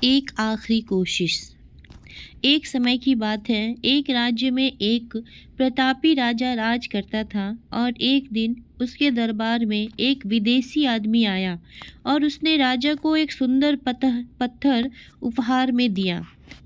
एक आखिरी कोशिश। एक समय की बात है, एक राज्य में एक प्रतापी राजा राज करता था और एक दिन उसके दरबार में एक विदेशी आदमी आया और उसने राजा को एक सुंदर पत्थर उपहार में दिया।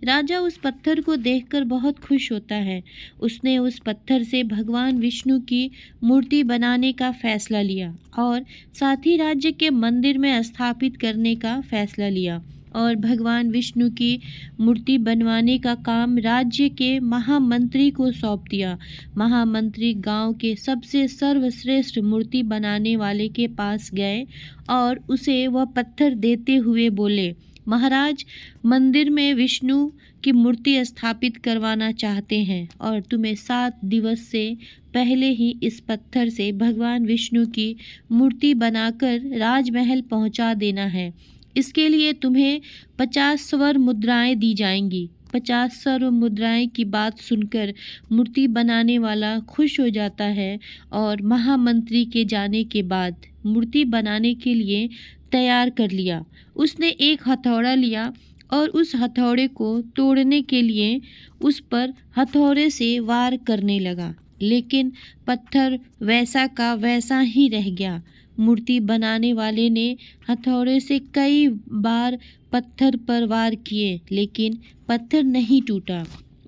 राजा उस पत्थर को देखकर बहुत खुश होता है। उसने उस पत्थर से भगवान विष्णु की मूर्ति बनाने का फैसला लिया और साथ ही राज्य के मंदिर में स्थापित करने का फैसला लिया और भगवान विष्णु की मूर्ति बनवाने का काम राज्य के महामंत्री को सौंप दिया। महामंत्री गांव के सबसे सर्वश्रेष्ठ मूर्ति बनाने वाले के पास गए और उसे वह पत्थर देते हुए बोले, महाराज, मंदिर में विष्णु की मूर्ति स्थापित करवाना चाहते हैं और तुम्हें 7 दिवस से पहले ही इस पत्थर से भगवान विष्णु की मूर्ति बनाकर राजमहल पहुंचा देना है। इसके लिए तुम्हें 50 स्वर्ण मुद्राएं दी जाएंगी। 50 स्वर्ण मुद्राएं की बात सुनकर मूर्ति बनाने वाला खुश हो जाता है और महामंत्री के जाने के बाद मूर्ति बनाने के लिए तैयार कर लिया। उसने एक हथौड़ा लिया और उस हथौड़े को तोड़ने के लिए उस पर हथौड़े से वार करने लगा, लेकिन पत्थर वैसा का वैसा ही रह गया। मूर्ति बनाने वाले ने हथौड़े से कई बार पत्थर पर वार किए, लेकिन पत्थर नहीं टूटा।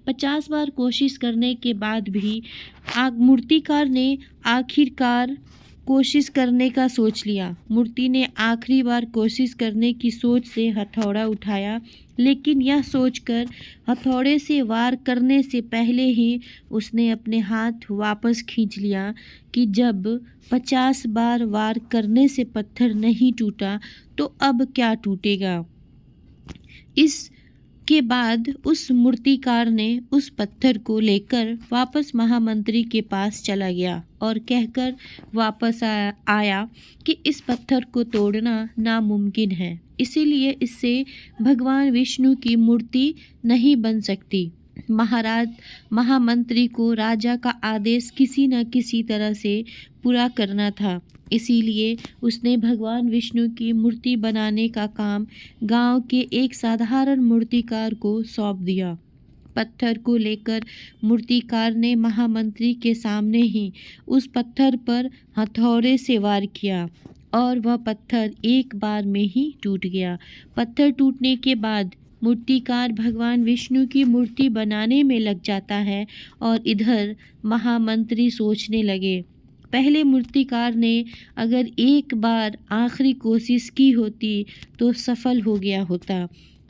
50 बार कोशिश करने के बाद भी मूर्तिकार ने आखिरकार कोशिश करने का सोच लिया। मूर्ति ने आखिरी बार कोशिश करने की सोच से हथौड़ा उठाया, लेकिन यह सोचकर हथौड़े से वार करने से पहले ही उसने अपने हाथ वापस खींच लिया कि जब 50 बार वार करने से पत्थर नहीं टूटा तो अब क्या टूटेगा। इसके बाद उस मूर्तिकार ने उस पत्थर को लेकर वापस महामंत्री के पास चला गया और कहकर वापस आया कि इस पत्थर को तोड़ना नामुमकिन है, इसीलिए इससे भगवान विष्णु की मूर्ति नहीं बन सकती। महामंत्री को राजा का आदेश किसी न किसी तरह से पूरा करना था, इसीलिए उसने भगवान विष्णु की मूर्ति बनाने का काम गांव के एक साधारण मूर्तिकार को सौंप दिया। पत्थर को लेकर मूर्तिकार ने महामंत्री के सामने ही उस पत्थर पर हथौड़े से वार किया और वह पत्थर एक बार में ही टूट गया। पत्थर टूटने के बाद मूर्तिकार भगवान विष्णु की मूर्ति बनाने में लग जाता है और इधर महामंत्री सोचने लगे, पहले मूर्तिकार ने अगर एक बार आखिरी कोशिश की होती तो सफल हो गया होता,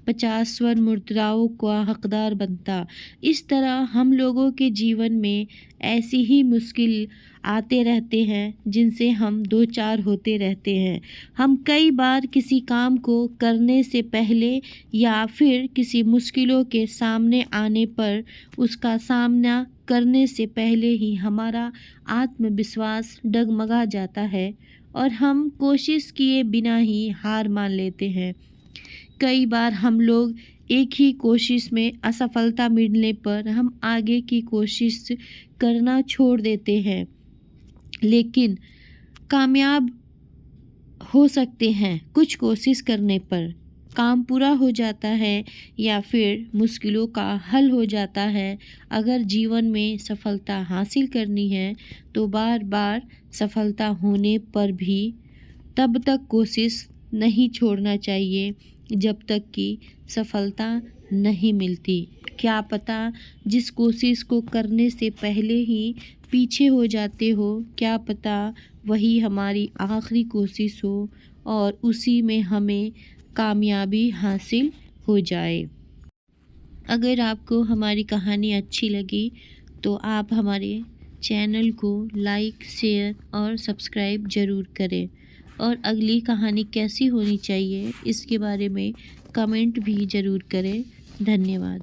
50 स्वर्ण मुद्राओं का हकदार बनता। इस तरह हम लोगों के जीवन में ऐसी ही मुश्किल आते रहते हैं जिनसे हम दो चार होते रहते हैं। हम कई बार किसी काम को करने से पहले या फिर किसी मुश्किलों के सामने आने पर उसका सामना करने से पहले ही हमारा आत्मविश्वास डगमगा जाता है और हम कोशिश किए बिना ही हार मान लेते हैं। कई बार हम लोग एक ही कोशिश में असफलता मिलने पर हम आगे की कोशिश करना छोड़ देते हैं, लेकिन कामयाब हो सकते हैं कुछ कोशिश करने पर। काम पूरा हो जाता है या फिर मुश्किलों का हल हो जाता है। अगर जीवन में सफलता हासिल करनी है तो बार बार सफलता होने पर भी तब तक कोशिश नहीं छोड़ना चाहिए जब तक कि सफलता नहीं मिलती। क्या पता जिस कोशिश को करने से पहले ही पीछे हो जाते हो, क्या पता वही हमारी आखिरी कोशिश हो और उसी में हमें कामयाबी हासिल हो जाए। अगर आपको हमारी कहानी अच्छी लगी तो आप हमारे चैनल को लाइक, शेयर और सब्सक्राइब ज़रूर करें और अगली कहानी कैसी होनी चाहिए इसके बारे में कमेंट भी ज़रूर करें। धन्यवाद।